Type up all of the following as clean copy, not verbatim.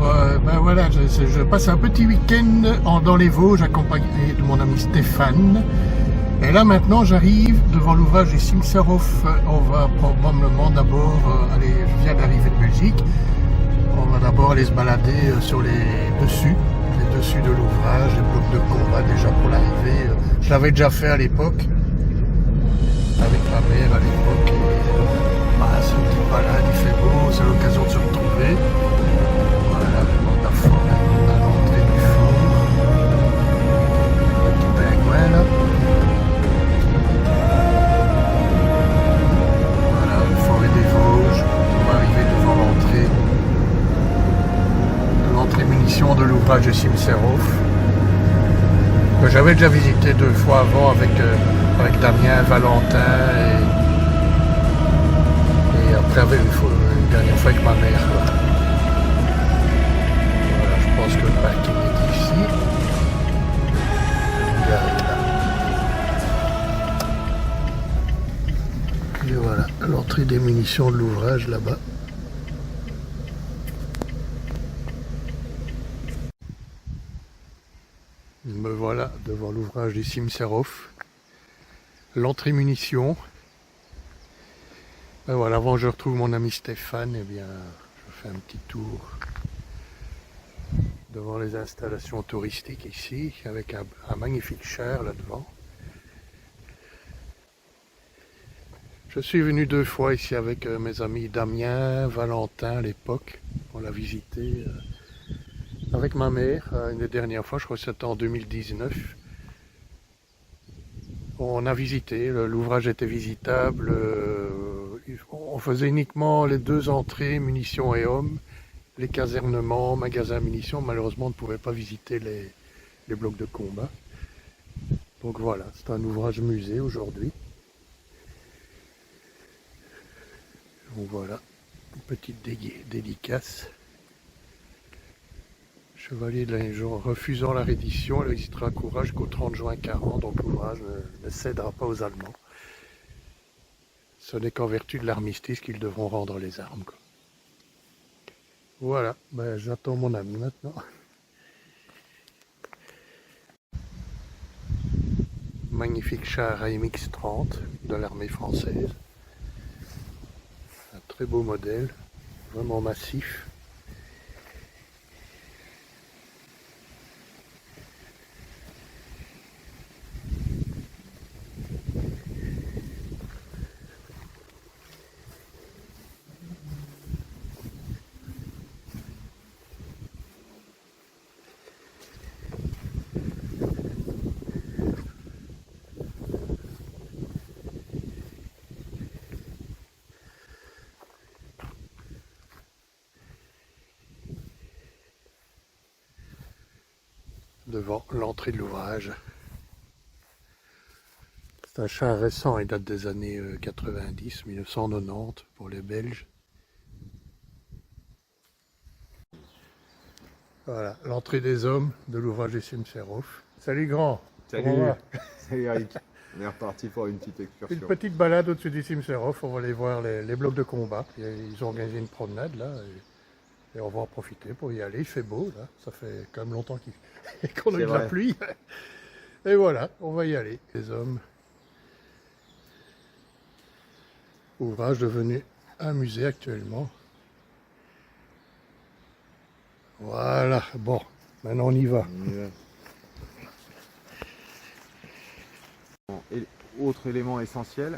Ben voilà, je passe un petit week-end dans les Vosges accompagné de mon ami Stéphane. Et là maintenant j'arrive devant l'ouvrage des Simserhof. On va probablement d'abord, je viens d'arriver de Belgique. On va d'abord aller se balader sur les dessus de l'ouvrage, les blocs de combat déjà pour l'arrivée. Je l'avais déjà fait à l'époque, avec ma mère à l'époque. C'est une petite balade, il fait beau, c'est l'occasion de se retrouver. Voilà, le la forêt à l'entrée du fort. Le petit pingouin là. Voilà, la forêt des Vosges. On va arriver devant l'entrée munition de l'ouvrage de Simserhof, que j'avais déjà visité 2 fois avant avec Damien, Valentin et après une dernière fois avec ma mère. Voilà, je pense que le parking est ici. Il arrive là. Et voilà, l'entrée des munitions de l'ouvrage là-bas. Me voilà devant l'ouvrage du Simserhof. L'entrée munitions. Ben voilà, avant je retrouve mon ami Stéphane, eh bien je fais un petit tour devant les installations touristiques ici, avec un magnifique char là devant. Je suis venu 2 fois ici avec mes amis Damien, Valentin à l'époque. On l'a visité avec ma mère une des dernières fois, je crois que c'était en 2019. On a visité, l'ouvrage était visitable. On faisait uniquement les 2 entrées, munitions et hommes, les casernements, magasins munitions. Malheureusement, on ne pouvait pas visiter les blocs de combat. Donc voilà, c'est un ouvrage musée aujourd'hui. Donc voilà, une petite dédicace. Chevalier de la Légion refusant la reddition, il résistera courage qu'au 30 juin 40, donc l'ouvrage ne cédera pas aux Allemands. Ce n'est qu'en vertu de l'armistice qu'ils devront rendre les armes, quoi. Voilà, ben, j'attends mon ami maintenant. Magnifique char AMX-30 de l'armée française. Un très beau modèle, vraiment massif. Devant l'entrée de l'ouvrage. C'est un char récent, il date des années 90, 1990 pour les Belges. Voilà, l'entrée des hommes de l'ouvrage des Simserhof. Salut grand. Salut. Comment va? Salut Eric. On est reparti pour une petite excursion. Une petite balade au-dessus des Simserhof, on va aller voir les blocs de combat. Ils ont organisé une promenade là. Et on va en profiter pour y aller, il fait beau là, ça fait quand même longtemps qu'on a eu de la pluie. Et voilà, on va y aller. Les hommes. Ouvrage devenu un musée actuellement. Voilà, bon, maintenant on y va. Et autre élément essentiel.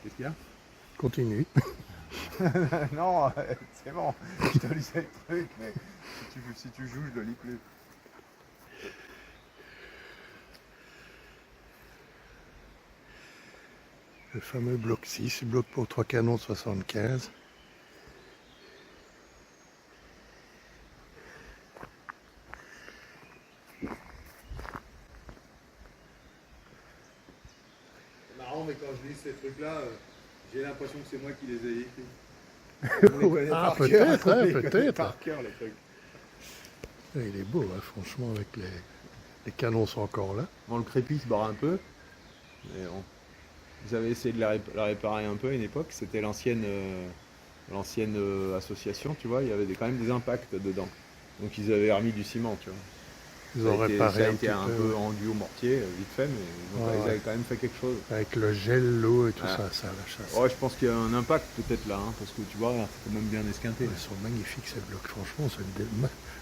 Qu'est-ce qu'il y a? Continue. Non, c'est bon, je te lisais le truc, mais si tu joues, je le lis plus. Le fameux bloc 6, bloc pour 3 canons de 75. C'est marrant, mais quand je lis ces trucs-là, j'ai l'impression que c'est moi qui les ai écrits. Ah, peut-être, hein, peut-être. Par cœur, les trucs. Il est beau, hein, franchement, avec les canons sont encore là. Bon, le crépi se barre un peu, mais bon. J'avais essayé de la réparer un peu à une époque, c'était l'ancienne l'ancienne association, tu vois, il y avait quand même des impacts dedans. Donc ils avaient remis du ciment, tu vois. Ils ont réparé ça a un été petit un peu, peu rendu au mortier, vite fait, mais ils avaient quand même fait quelque chose. avec le gel, l'eau et tout Ah. ça, la chasse. Ouais, je pense qu'il y a un impact peut-être là, hein, parce que tu vois, c'est quand même bien esquinté. Ils sont magnifiques ces blocs, franchement.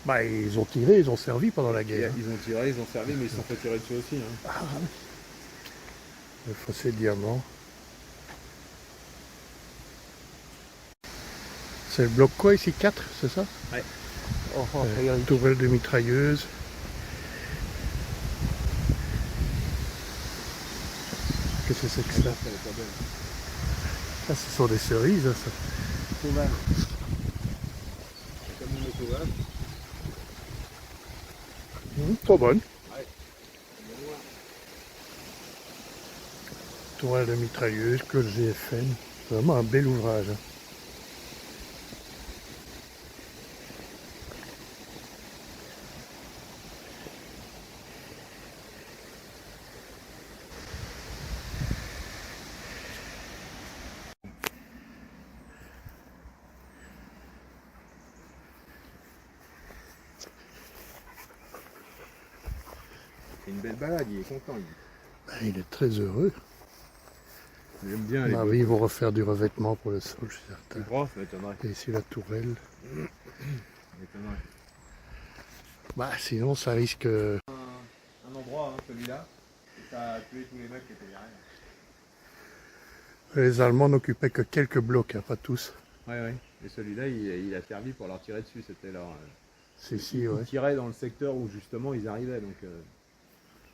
Bah, ils ont tiré, ils ont servi pendant la guerre. Ils ont tiré, ils ont servi, mais ils se sont fait tirer dessus aussi. Hein. Ah, le fossé diamant. C'est le bloc quoi ici? 4, c'est ça? Ouais. Tourelle de mitrailleuse. Qu'est-ce que c'est que ça? Ah, ce sont des cerises, ça. Sauvage. C'est comme une sauvage. Pas bonne. Ouais. Tourelle de mitrailleuse, Claude GFN. Vraiment un bel ouvrage. Hein. C'est une belle balade, il est content. Il est très heureux. J'aime bien les Ils vont refaire du revêtement pour le sol, je suis certain. plus gros, ça m'étonnerait. Et ici la tourelle. M'étonnerait. Bah sinon ça risque... Un endroit, hein, celui-là, ça a tué tous les mecs qui étaient derrière. Les Allemands n'occupaient que quelques blocs, hein, pas tous. Ouais. Et celui-là, il a servi pour leur tirer dessus. C'était leur. C'est ici, Ils ouais. tiraient dans le secteur où justement ils arrivaient. Donc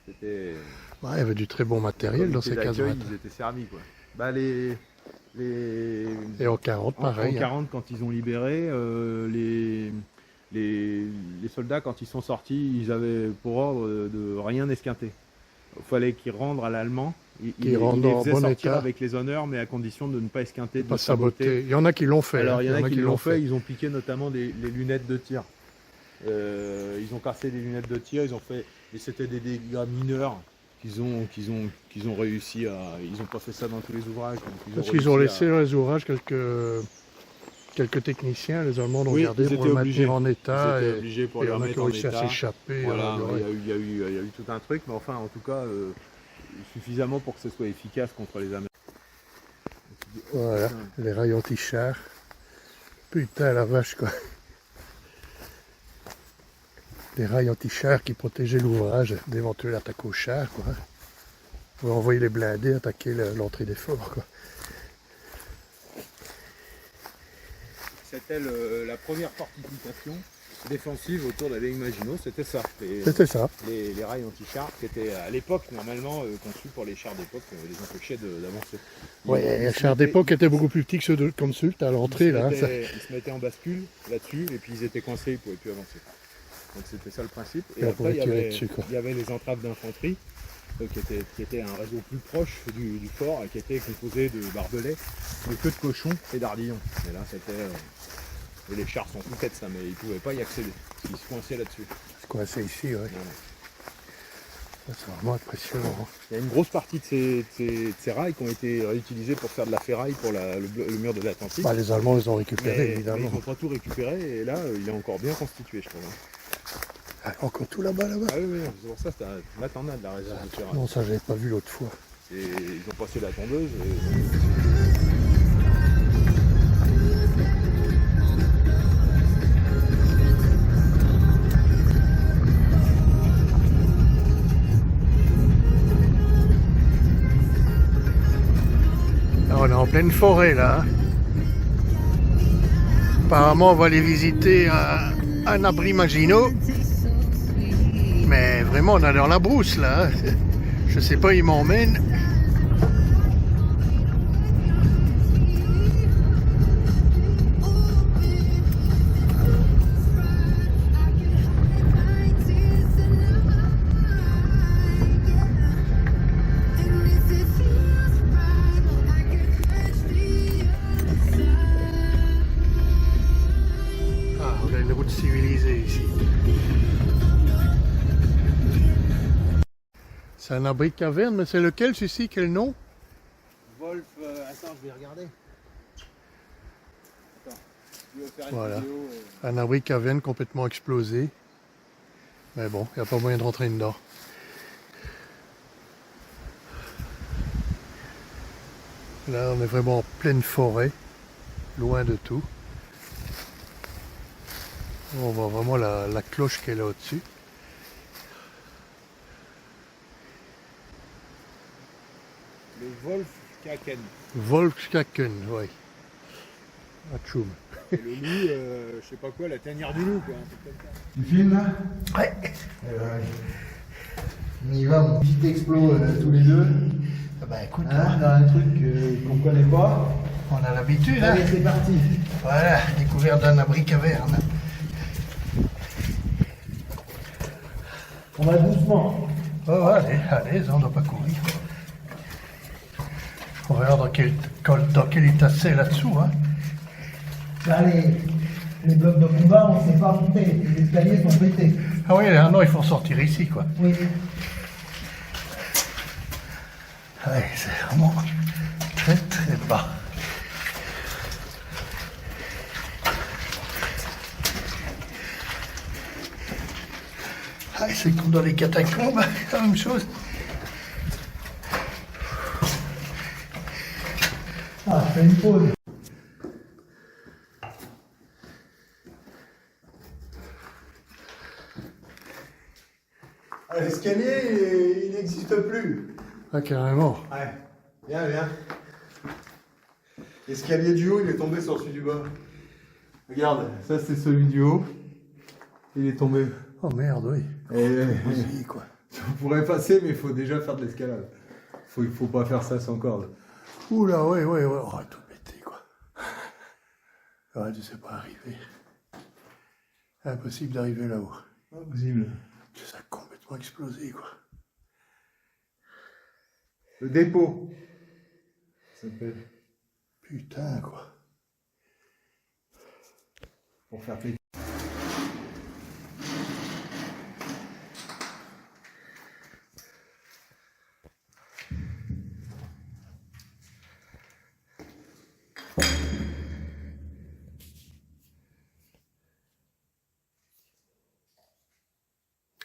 c'était. Ouais, il y avait du très bon matériel dans ces casemates. Ils étaient servis quoi. Bah Et en 40, pareil. En 40, quand ils ont libéré, les soldats, quand ils sont sortis, ils avaient pour ordre de rien esquinter. Il fallait qu'ils rendent à l'allemand. Ils les faisaient sortir avec les honneurs, mais à condition de ne pas esquinter, de pas saboter. Il y en a qui l'ont fait. Alors, il y en a qui l'ont fait. Ils ont piqué notamment les lunettes de tir. Ils ont cassé des lunettes de tir. Ils ont fait, et c'était des dégâts mineurs qu'ils ont réussi à. Ils n'ont pas fait ça dans tous les ouvrages. Parce qu'ils ont laissé dans les ouvrages quelques techniciens, les Allemands l'ont gardé pour le maintenir en état. Ils étaient obligés pour le remettre en état. À s'échapper. Voilà, il y a eu tout un truc, mais enfin, en tout cas, suffisamment pour que ce soit efficace contre les Américains. Voilà, les rails anti-chars. Putain, la vache, quoi. Des rails anti-chars qui protégeaient l'ouvrage d'éventuelles attaques aux chars, quoi. Pour envoyer les blindés attaquer l'entrée des forts, quoi. C'était la première fortification défensive autour de la ligne Maginot, c'était ça. C'était ça. Les rails anti-chars qui étaient à l'époque normalement conçus pour les chars d'époque, les empêchaient d'avancer. Ouais, les chars d'époque étaient beaucoup plus petits que ceux comme ceux à l'entrée là. Ils se mettaient en bascule là-dessus et puis ils étaient coincés, ils ne pouvaient plus avancer. Donc c'était ça le principe. Et après il y avait les entraves d'infanterie qui étaient un réseau plus proche du fort et qui était composé de barbelés, de queues de cochon et d'ardillons. Et là c'était... Et les chars sont tout têtes ça, mais ils ne pouvaient pas y accéder. Ils se coinçaient là-dessus. Ils se coinçaient ici, ouais. C'est vraiment impressionnant. Il y a une grosse partie de ces rails qui ont été réutilisés pour faire de la ferraille pour le mur de l'Atlantique. Bah, les Allemands les ont récupérés, évidemment. Mais ils n'ont pas tout récupéré et là, il est encore bien constitué, je trouve. Ah, encore tout là-bas, là-bas. Ah oui, c'est pour ça, là t'en as de la réserve de ferraille. Non, ça j'avais pas vu l'autre fois. Et ils ont passé la tondeuse. On est en pleine forêt là. Apparemment on va aller visiter un abri Maginot. Mais vraiment on est dans la brousse là. Je sais pas, ils m'emmènent. Civilisé ici. C'est un abri de caverne, mais c'est lequel celui-ci? Quel nom? Wolf, attends, je vais regarder. Voilà. Un abri caverne complètement explosé. Mais bon, il n'y a pas moyen de rentrer dedans. Là, on est vraiment en pleine forêt, loin de tout. On voit vraiment la cloche qui est là au-dessus. Le Wolfskaken. Wolfskaken, oui. Atchoum. Et le loup, je sais pas quoi, la tanière du loup, quoi. Un truc comme ça. Tu filmes là? Ouais. On y va, mon petit explo tous les deux. Ah bah écoute, Hein, dans un truc qu'on connaît pas. on a l'habitude, hein. Allez, c'est parti. Voilà, découverte d'un abri caverne. On va doucement. Oh, allez, on ne doit pas courir. On verra dans quel état c'est là-dessous, hein. Là, les blocs de combat, on ne sait pas monter. Les escaliers sont pétés. Ah oui, non, il faut sortir ici, quoi. Oui. Ouais, c'est vraiment très très bas. Ah, c'est comme dans les catacombes, la même chose. Ah, je fais une pause. Ah, l'escalier, il n'existe plus. Ah, carrément. Ouais. Viens. L'escalier du haut, il est tombé sur celui du bas. Regarde, ça c'est celui du haut. Il est tombé. Oh merde, oui. Vas-y, quoi. On pourrait passer, mais il faut déjà faire de l'escalade. Il faut pas faire ça sans corde. Oula, ouais. Oh, tout pété, quoi. Ouais, tu sais pas arriver. Impossible d'arriver là-haut. Impossible. Ça a complètement explosé, quoi. Le dépôt. Ça s'appelle. Putain, quoi. Pour faire péter.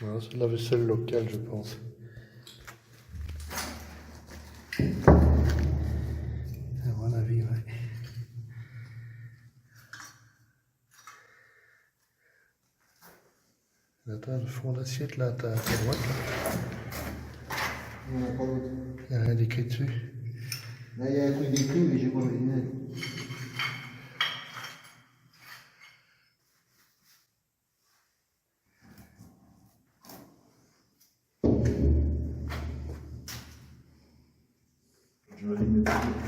Alors, c'est de la vaisselle locale, je pense. À mon avis, ouais. Attends, le fond d'assiette, là, à ta droite, là. Il n'y en a pas d'autre. Il n'y a rien d'écrit dessus. Là, il y a un truc d'écrit, mais j'ai pas mes lunettes.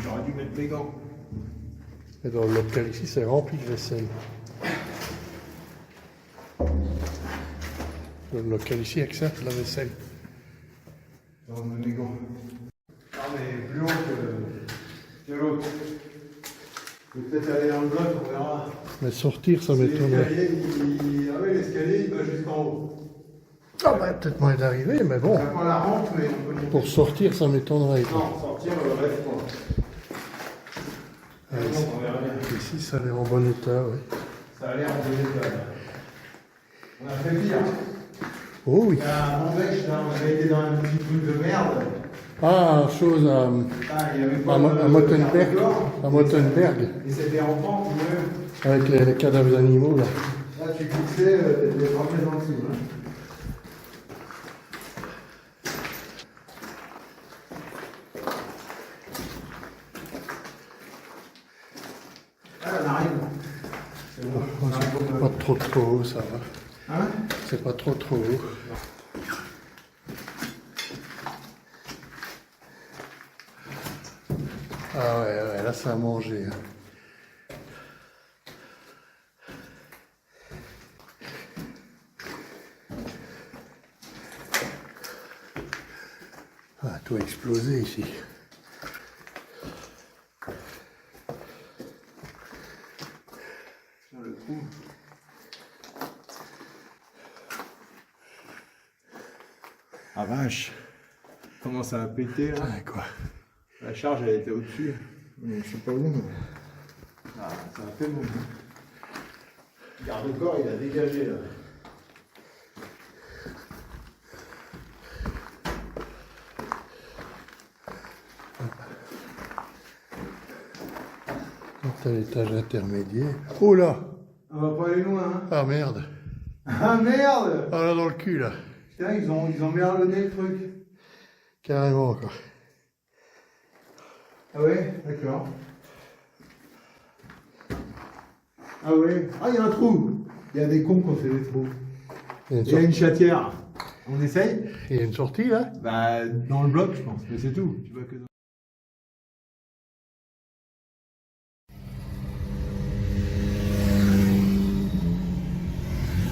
J'aurais dû mettre mes gants. Et dans le local ici, c'est rempli de vaisselle. Le local ici, avec ça, c'est la vaisselle. J'aurais mis mes gants. Non, mais plus haut que l'autre. Je vais peut-être aller dans le bloc, on verra. Mais sortir, ça m'étonnerait. L'escalier, il va jusqu'en haut. Ah bah, peut-être moyen d'arriver, mais bon. On n'a pas la rampe, mais on peut monter. Pour sortir, ça m'étonnerait. Non, sortir, reste pas. On verra bien. Ici, ça a l'air en bon état, oui. Ça a l'air en bon état. On a fait pire. Oh oui. Il y a un Andèche, là, on avait été dans un petit truc de merde. Ah, chose à Il y avait pas Mottenberg. À Mottenberg. Et c'était en pente, Avec les cadavres d'animaux, là. là tu glissais, t'étais vraiment en dessous. Hein. Ah, on arrive. C'est bon. Oh, c'est pas trop haut, ça va. Hein? C'est pas trop haut. Ah ouais, là ça a mangé. Hein. Ah, tout a explosé ici. Sur le trou. Ah vache. Comment ça a pété là? Putain, quoi. La charge elle était au-dessus. Je sais pas où mais. Ah, ça a fait bon. Garde-corps, il a dégagé là. C'est à l'étage intermédiaire. Oh là! On va pas aller loin, hein. Ah merde! Ah merde! Ah là dans le cul là! Putain, ils ont merlonné le truc. Carrément quoi. Ah ouais, d'accord. Ah ouais. Ah, il y a un trou. Il y a des cons qui ont fait des trous. Il y a une chatière. On essaye? Il y a une sortie là? Bah, dans le bloc, je pense. Mais c'est tout. Tu vois que...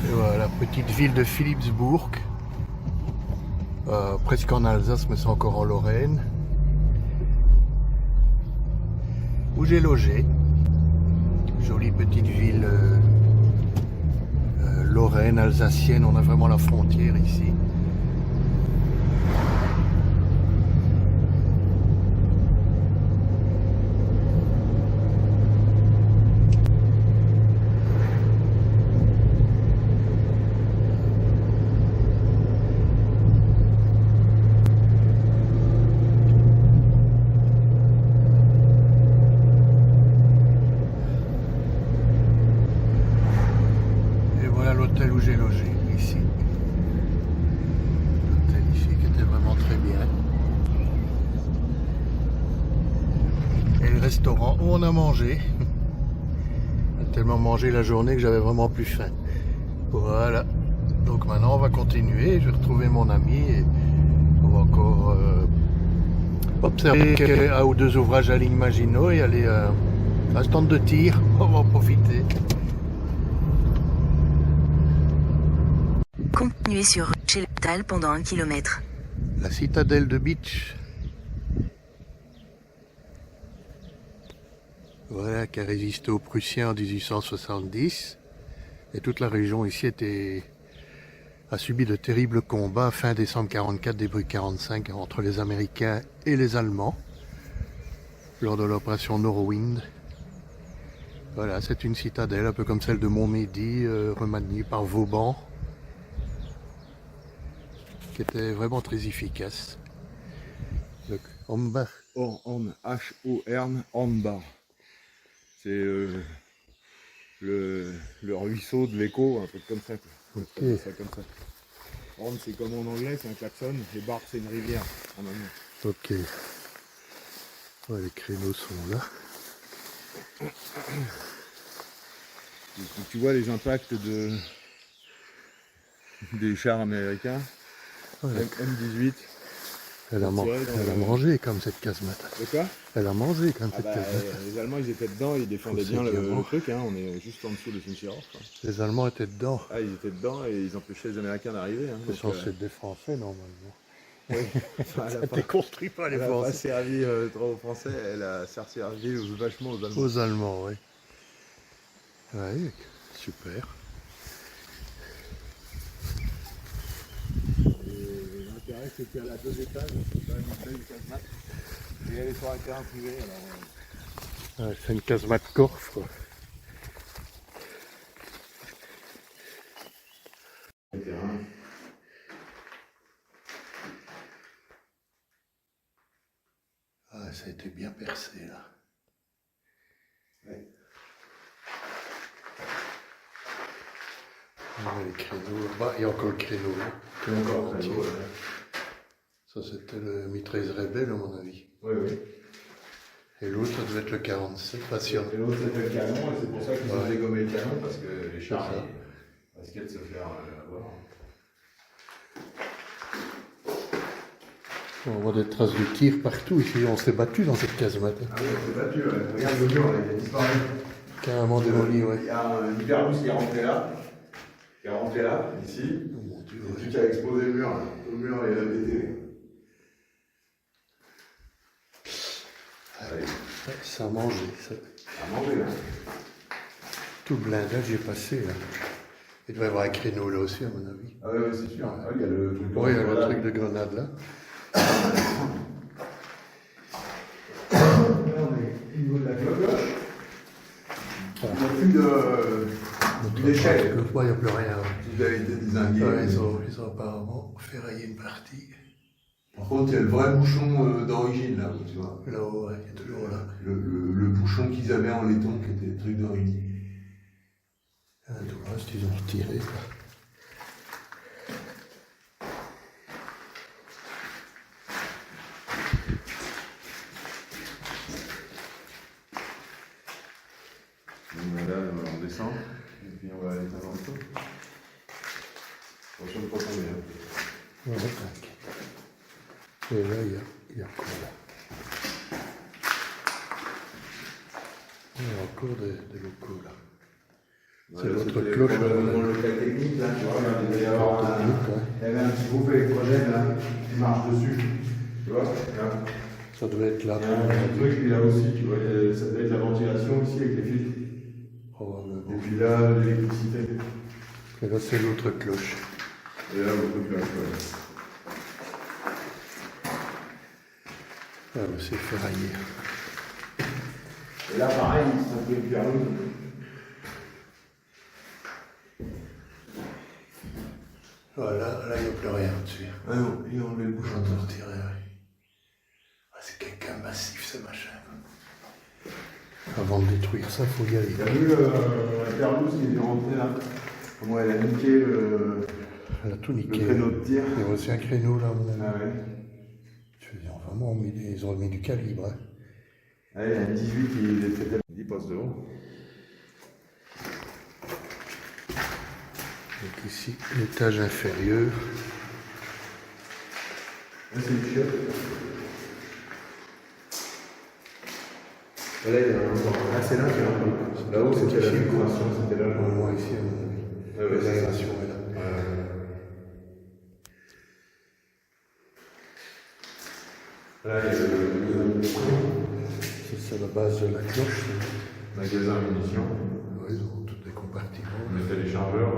Et voilà, petite ville de Philipsbourg. Presque en Alsace, mais c'est encore en Lorraine. Où j'ai logé. Jolie petite ville lorraine, alsacienne. On a vraiment la frontière ici. L'hôtel où j'ai logé, ici. L'hôtel ici qui était vraiment très bien. Et le restaurant où on a mangé. On a tellement mangé la journée que j'avais vraiment plus faim. Voilà. Donc maintenant on va continuer. Je vais retrouver mon ami et on va encore observer un ou deux ouvrages à ligne Maginot et aller à un stand de tir. On va en profiter. Continuez sur chez le Tal pendant 1 km. La citadelle de Bitche. Voilà, qui a résisté aux Prussiens en 1870. Et toute la région ici a subi de terribles combats fin décembre 44, début 45 entre les Américains et les Allemands lors de l'opération Norwind. Voilà, c'est une citadelle un peu comme celle de Montmédy, remaniée par Vauban, qui était vraiment très efficace. Donc, Hornbach. H-O-R-N, Hornbach. C'est le ruisseau de l'écho, un truc comme ça. Ok. Ça comme ça. Horn, c'est comme en anglais, c'est un klaxon, et Bach, c'est une rivière en allemand. Ok. Ouais, les créneaux sont là. Tu vois les impacts des chars américains. Ouais. M18. Elle a mangé comme cette casemate. De quoi? Elle a mangé comme cette casemate. Les Allemands ils étaient dedans, ils défendaient bien le truc, hein. On est juste en dessous de Cimetière. Les Allemands étaient dedans. Ah, ils étaient dedans et ils empêchaient les Américains d'arriver. Hein. C'est censé être des Français normalement. Oui. Enfin, elle a C'était construit par les Elle n'a pas Français. servi trop aux Français, elle a servi vachement aux Allemands. Aux Allemands, oui. Oui, super. Et l'intérêt c'est qu'elle a 2 étages, c'est quand même une belle casemate. Et elle est sur un terrain privé, alors... Ouais, c'est une casemate Corse, quoi. Ah, ça a été bien percé, là. Ouais. Les créneaux, bah, il y a encore le créneau là. C'est encore un créneau, ouais. Ça c'était le mitrailleuse rebelle à mon avis. Oui, oui. Et l'autre ça devait être le 47, patient. Et l'autre c'était le canon, et c'est pour ça qu'ils ont Ouais. dégommé le canon, parce que les chars C'est risquaient de se faire avoir. On voit des traces de tir partout ici, on s'est battu dans cette casemate. Ah oui, on s'est battu, ouais. Regarde le mur, là, il a disparu. Carrément démoli, ouais. Il y a un hyperbus qui est rentré là, ici. Oh mon Dieu, Et ouais. qui a explosé le mur, là. Le mur, il a pété. Allez, Ça a mangé, ça. à manger, là. Tout le blindage est passé là. Il devrait y avoir un créneau là aussi à mon avis. Ah ouais, c'est sûr. Ah, il y a le truc de Oui, il y a le grenade. truc de grenade là. Là, on est au niveau de la cloche. Il n'y a plus de déchets. Il n'y a plus rien. Ils avaient été désingués. Ouais, ils ont apparemment ferraillé une partie. Par contre, il y a le vrai bouchon d'origine là, tu vois. Là-haut, ouais, il est toujours là. Le bouchon qu'ils avaient en laiton qui était le truc d'origine. Tout le reste, ils ont retiré. Quoi. Là, on descend, et puis on va aller dans le tout. Attention de ne pas tomber. Hein. Ouais, t'inquiète. Et là, il y a quoi là? Il y a encore des locaux là. C'est l'autre cloche. Dans le local technique, là, tu vois, il devait y avoir il y avait un petit groupe électrogène là, qui marche dessus. Tu vois, là. Ça devait être là. Il y a un petit truc, puis là aussi, tu vois, ça devait être la ventilation ici avec les filtres. Probablement. Et puis là, l'électricité. Et là, c'est l'autre cloche. Et là, l'autre cloche, ouais. Ah, bah, c'est ferraillé. Et là, pareil, c'est un peu hyper lourd. Voilà, là, il n'y a plus rien dessus. Ah non, il a enlevé le bouchon. On peut retirer, ouais. Ah, c'est quelqu'un massif, ce machin. Avant de détruire ça, il faut y aller. T'as vu la perlouse qui est rentrée là? Comment elle a niqué Elle a tout le niqué. créneau de tir? Il y a aussi un créneau là, à mon avis. Ah ouais. Je veux dire, vraiment, ils ont mis du calibre. Hein. Ah, il y a un 18 qui est fait 10 postes devant. Donc ici, l'étage inférieur. Là, c'est une chiotte. Là, il y a un endroit. Ah, c'est là qu'il y a un endroit. Là-haut, c'était la décoration, c'était là. Au moins ici, à mon avis. Ah ouais, c'est ça. L'aération est là. Là, il y a le C'est la base de la cloche. magasin munitions. Ouais, ils ont tous des compartiments. On a fait les chargeurs.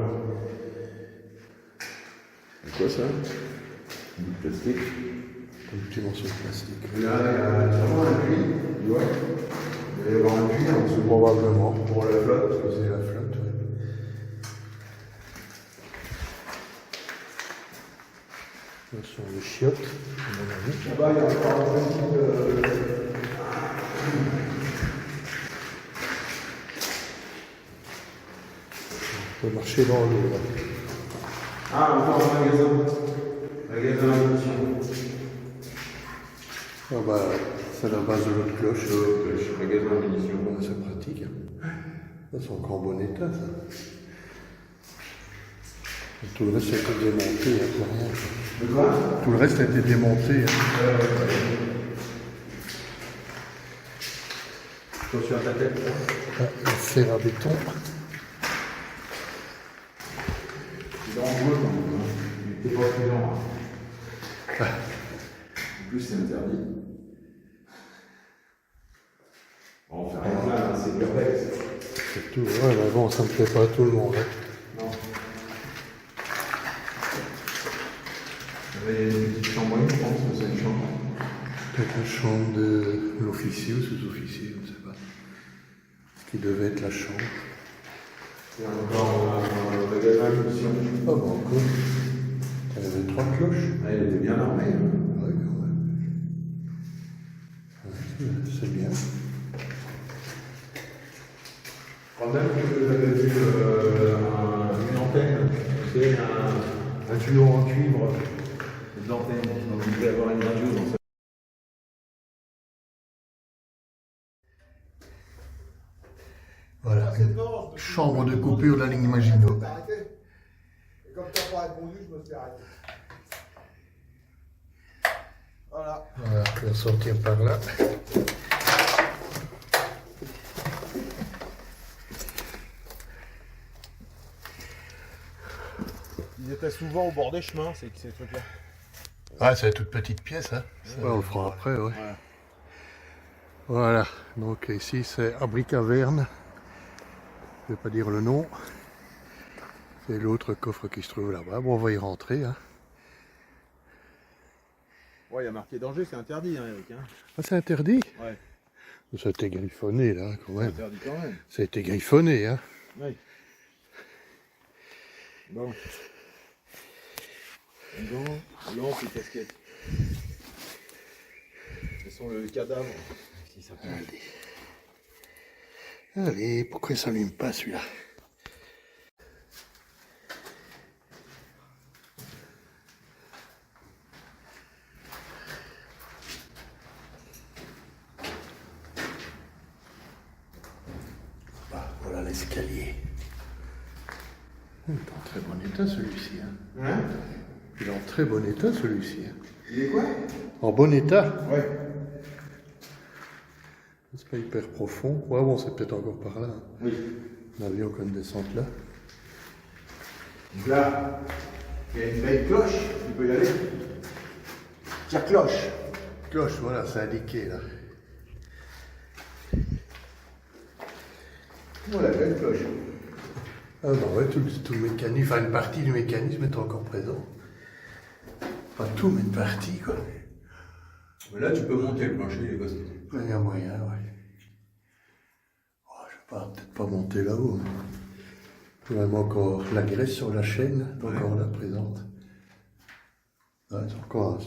C'est quoi ça? Du plastique. Un petit morceau de plastique. Et là, il y a sûrement un puits, tu vois. Il va y avoir un puits en dessous. Probablement. Pour la flotte. Parce que c'est la flotte, ouais. Ce sont les chiottes, à mon avis. Là-bas, il y a encore un petit. On peut marcher dans l'eau, là. Ah, encore un magasin. Magasin à munitions. Ah bah, c'est la base de l'autre cloche. Magasin à munitions. Bon, c'est pratique. Hein. Ça, c'est encore en bon état, ça. Et tout le reste a été démonté, il n'y a plus rien. De quoi? Tout le reste a été démonté. Hein. Attention à ta tête. Ah, la serre à béton. C'est dangereux quand même. Hein. T'es pas prudent. Hein. En plus, c'est interdit. On fait rien là, hein, c'est urbex. C'est tout. Ouais, mais bon, ça ne plaît pas à tout le monde. Hein. Non. Il y avait une petite chambre, je pense que c'est une chambre. Peut-être la chambre de l'officier ou sous-officier, on ne sait pas. Ce qui devait être la chambre. Il y a encore un magasin de munitions. Ah bon, encore. Il y avait 3 cloches. Ah, il était bien armé. Hein. Ouais, quand même. Ouais, c'est bien. Je crois même que j'avais vu une antenne, tu sais, un tuyau en cuivre d'antenne. Donc il devait y avoir une radio dans ça. Voilà. Chambre de coupure de la ligne Maginot. Et comme tu n'as pas répondu, je me suis arrêté. Voilà. Voilà, on va sortir par là. Ils étaient souvent au bord des chemins, ces trucs-là. Ah, c'est une toute petite pièce, hein. Ouais, on le fera après, ouais. Voilà. Voilà, donc ici c'est abri caverne. Je ne vais pas dire le nom. C'est l'autre coffre qui se trouve là-bas. Bon, on va y rentrer, hein. Ouais, il y a marqué danger, c'est interdit, hein, Eric. Hein. Ah, c'est interdit? Ouais. Ça a été griffonné, là, quand C'est même. interdit quand même. Ça a été griffonné, hein. Oui. Bon. Gants, lampe et casquette. Ce sont le cadavre, si ça peut. Allez, pourquoi il s'allume pas celui-là? Ah, voilà l'escalier. Il est en très bon état celui-ci. Hein? Il est en très bon état celui-ci. Il est quoi? En bon état? Ouais. C'est pas hyper profond. Ouais, bon, c'est peut-être encore par là. Oui. On a vu encore une descente là. Donc là, il y a une belle cloche, tu peux y aller. Tiens, cloche. Cloche, voilà, c'est indiqué là. Voilà, belle cloche. Ah non, ouais, tout le mécanisme, enfin une partie du mécanisme est encore présent. Pas tout, mais une partie, quoi. Mais là, tu peux monter le plancher, les gosses. Il y a moyen, ouais. Oh, je vais peut-être pas monter là-haut. Mais... Même encore la graisse sur la chaîne, est encore là présente. Ouais, c'est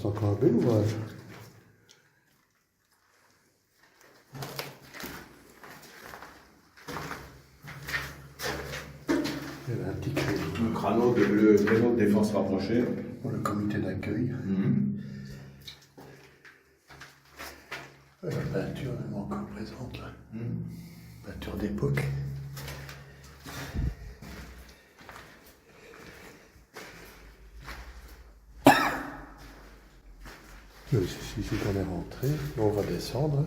encore un bel ouvrage. Il y avait un petit créneau. Le créneau de défense rapprochée. Pour le comité d'accueil. La peinture est encore présente là. Peinture d'époque. C'est ici qu'on est rentré. On va descendre.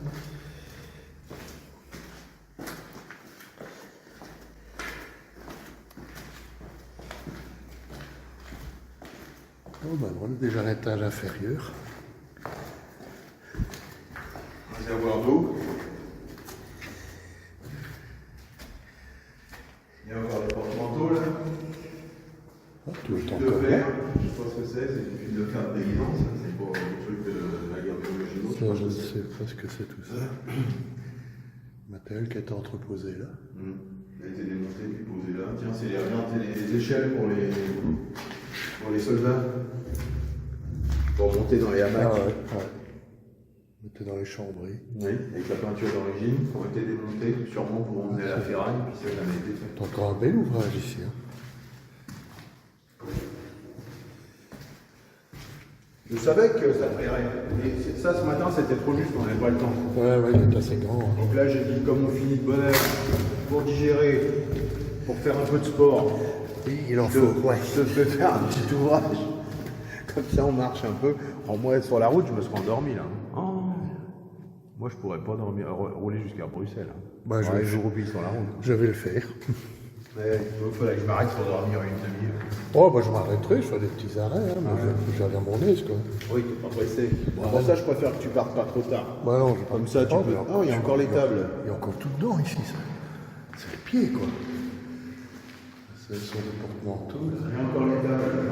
Oh ben voilà déjà l'étage inférieur. Réservoir d'eau. Il y a encore le porte-manteau là. Ah, tout est De encore fer, là. je sais pas ce que c'est du fil de fer de déguisance, c'est pour le truc de la guerre de Maginot. Ça, je ne sais pas ce que c'est tout ça. Matériel qui a été entreposé là. Il a été démonté puis posé là. Tiens, c'est les échelles pour les soldats. Pour monter dans les hamacs. Ah ouais, ouais. Mettez dans les chambries. Oui, avec la peinture d'origine, qui ont été démontées, sûrement pour emmener à la ferraille, puis ça n'a été fait. C'est encore un bel ouvrage ici. Hein. Je savais que ça plairait. Mais ça, ce matin, c'était trop juste, on n'avait pas le temps. Ouais, ouais, il est assez grand. Hein. Donc là, j'ai dit, comme on finit de bonne heure, pour digérer, pour faire un peu de sport, Oui, il en faut. Ouais. je te fais faire un petit ouvrage. Comme ça, on marche un peu. Alors, moi, sur la route, je me serais endormi là. Oh. Moi, je pourrais pas rouler jusqu'à Bruxelles. Bah, je roupille sur la route. Je vais le faire. Mais il faudrait que je m'arrête pour dormir une demi-heure. Oh, bah, je m'arrêterai, je ferai des petits arrêts, hein, mais j'allais à mon aise, quoi. Oui, t'es pas pressé. Pour ça, je préfère que tu partes pas trop tard. Bah non, je Comme ça, tu peux. Oh, il y a encore les tables. Il y a encore tout dedans ici, ça. C'est le pied, quoi. C'est sur le porte-manteau, là. Il y a encore les tables.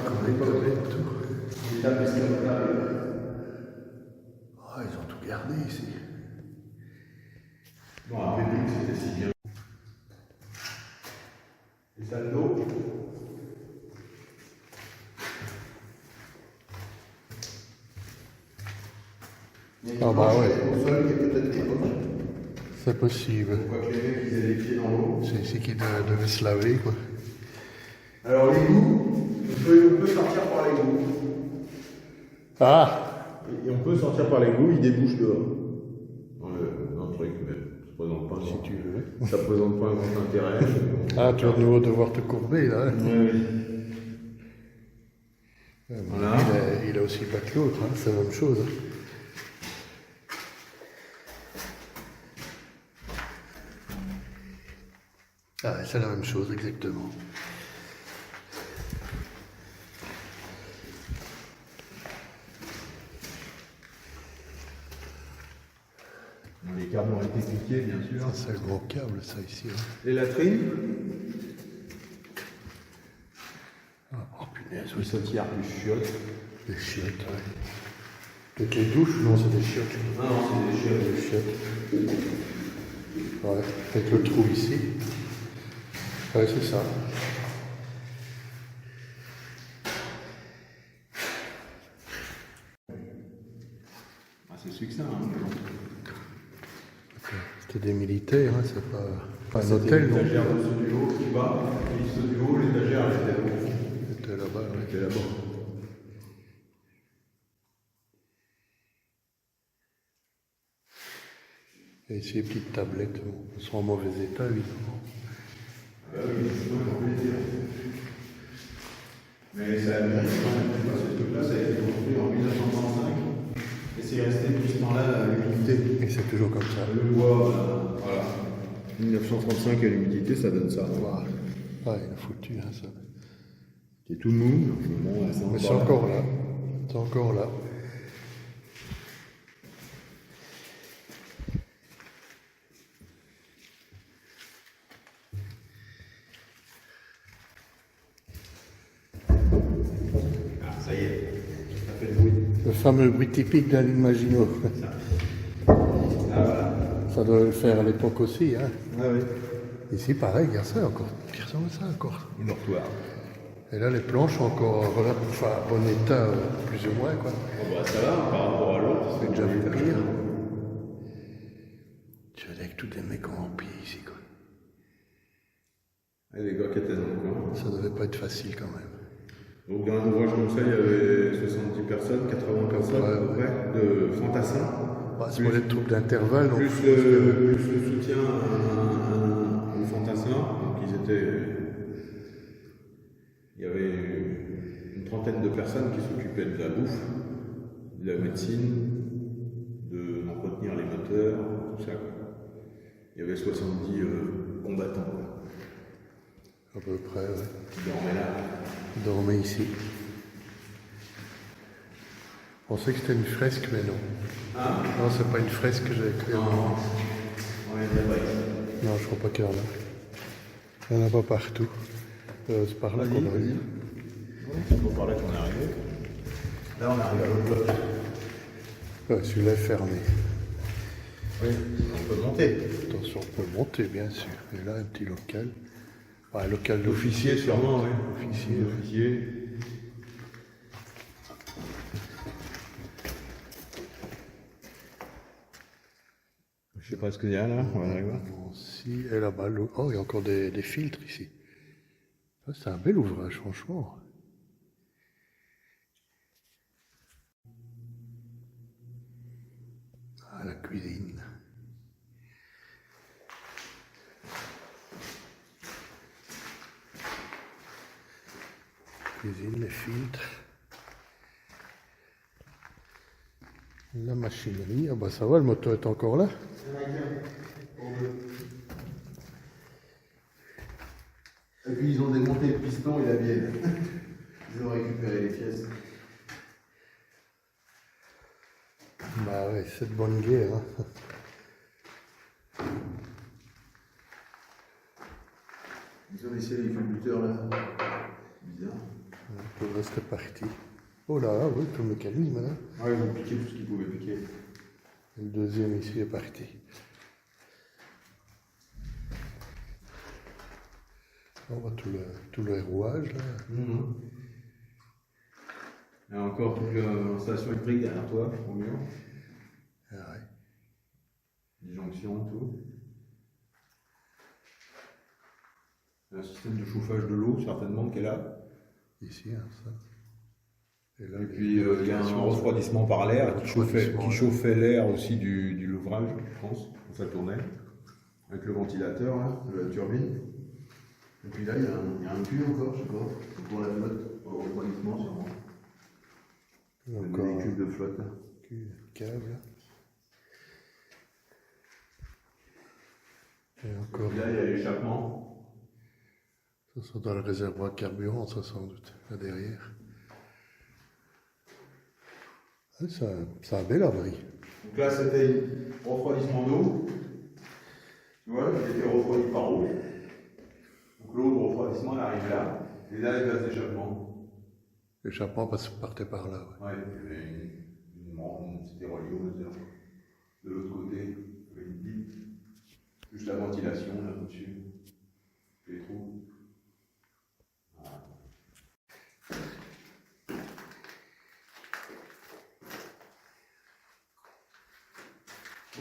Encore les toilettes, tout. Les tables escaladables. Ah, ils ont tout gardé ici. Bon, à Pépite, c'était si bien. Les salles d'eau. Ah bah ouais. Au sol, qui est peut-être l'époque. C'est possible. On voit que les mecs, ils aient les pieds dans l'eau. C'est ici qu'ils devaient se laver, quoi. Alors, l'égout, on peut sortir par l'égout. Ah! Et on peut sortir par l'égout, il débouche dehors. Dans le truc, mais ça présente pas. Si tu veux. Ça présente pas un grand intérêt. Ah, tu vas de nouveau devoir te courber, là. Hein. Oui. Voilà. Il a aussi pas que l'autre, hein. C'est la même chose. Hein. Ah, c'est la même chose, exactement. Les câbles ont été piqués, bien sûr. Ça, c'est le gros câble, ça, ici. Hein. Les latrines. Oh, punaise, Les sautières plus chiottes. des chiottes, ouais. Peut-être les douches, non, c'est des chiottes. Non, non, c'est des chiottes. Des chiottes. Ouais, avec le trou ici. Ouais, c'est ça. c'est succinct. Hein, mais bon. C'était des militaires, hein, c'est pas un C'était hôtel non l'étagère plus. de ceux du haut qui bas, et ceux du haut, l'étagère elle était là-haut. C'était là-bas, ouais. Elle était là-bas. Et ces petites tablettes sont en mauvais état, évidemment. Ah oui, c'est pas pour plaisir. Mais ça a mérité quand même, tu vois, ce truc-là, ça a été construit en 1935, et c'est resté depuis ce temps-là l'humidité. Et c'est toujours comme ça. Le bois, voilà. 1935 et l'humidité, ça donne ça. Voilà. Ah, il a foutu, hein, ça. C'est tout mou, bon, Mais c'est encore là. C'est encore là. Ah, ça y est, ça fait le bruit. Le fameux bruit typique d'un lit de Maginot. Ah, voilà. Ça doit le faire à l'époque aussi, hein. Ah oui. Ici, pareil, il y a ça encore. Pire ça, ça encore. Le dortoir. Et là, les planches sont encore enfin, bon état, plus ou moins, quoi. Bon, bah, ça va, par rapport à l'autre. C'est déjà vu pire. Tu vois, avec tous des mecs en pied ici, quoi. Et les gars qui étaient dans le coin. Ça devait pas être facile, quand même. Donc, dans un ouvrage comme ça, il y avait 70 personnes, 80 personnes, à peu près, de fantassins. Bah, c'est pour les troupes d'intervalle, donc. Plus le soutien aux fantassins. Donc, ils étaient. Il y avait une trentaine de personnes qui s'occupaient de la bouffe, de la médecine, d'entretenir les moteurs, tout ça. Il y avait 70 combattants, quoi. À peu près, ouais. Qui dormaient là. Ils dormaient ici. On pensait que c'était une fresque, mais non. Ah, Non, c'est pas une fresque que j'ai créée. non, on est pas ici. Non, je crois pas qu'il y en a. Il n'y en a pas partout. C'est par là qu'on arrive. C'est pour par là qu'on est arrivé. Là, on arrive à l'autre bloc. Ouais, celui-là est fermé. Oui, on peut monter. Attention, on peut monter, bien sûr. Et là, un petit local. Ouais, local L'officier, sûrement, oui. Officier, ouais. Officier. Je sais pas ce qu'il y a là, on va aller voir. Ici, et là-bas, oh, il y a encore des filtres ici. Ça, c'est un bel ouvrage, franchement. Ah, la cuisine. Cuisine, les filtres. La machinerie, ah bah ça va, le moteur est encore là. Et puis ils ont démonté le piston et la bielle. Ils ont récupéré les pièces. Bah ouais, c'est de bonne guerre. Hein. Ils ont laissé les culbuteurs là. Bizarre. Tout le reste est parti. Oh là, oui, tout le mécanisme là. Ouais, ils ont piqué tout ce qu'ils pouvaient piquer. Et le deuxième ici est parti. On voit tout le rouage là. Il y a encore toute l'installation électrique derrière toi, au mur. Ah ouais. Les jonctions, tout. Il y a un système de chauffage de l'eau, certainement, qui est là. Ici, hein, ça. Et là, Et puis il y a un refroidissement par l'air qui chauffait l'air aussi du l'ouvrage, je pense, quand ça tournait. Avec le ventilateur là, de la turbine. Et puis là, il y a un puits encore, je sais pas, pour la flotte, pour le refroidissement sûrement. encore Des véhicules de flotte là. câble. Et encore. Et là, il y a l'échappement. Ça sera dans le réservoir de carburant, ça sans doute, là derrière. Ah, c'est un bel abri. Donc là, c'était refroidissement d'eau. Tu vois, il était refroidi par eau. Donc l'eau de refroidissement, elle arrive là. Et là, les gaz d'échappement. L'échappement partait par là. Ouais. Ouais, il y avait une membre, c'était relié au moteur. De l'autre côté, il y avait une pipe. Juste la ventilation, là, au-dessus. Les trous. Voilà.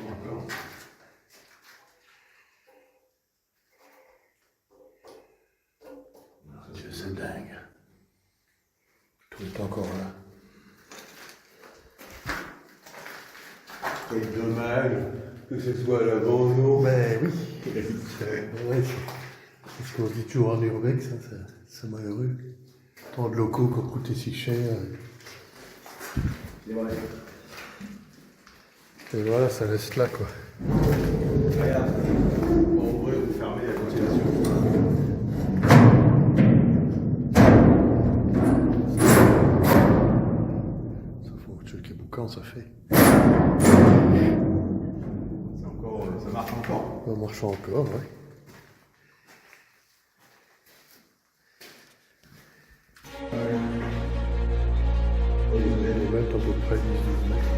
Encore. Dieu, c'est dingue. Tout est encore là. C'est dommage que ce soit la bonjour. Ben oui. Ouais, c'est ce qu'on dit toujours en urbex, hein, c'est malheureux. Tant de locaux qui ont coûté si cher. C'est vrai. Et voilà, ça reste là, quoi. Regarde, on va ouvrir ou fermer la ventilation. Ça fait autre chose que boucan, ça fait. C'est encore, ça marche encore. Ça marche encore, ouais. On va mettre à peu près 10-12 mètres.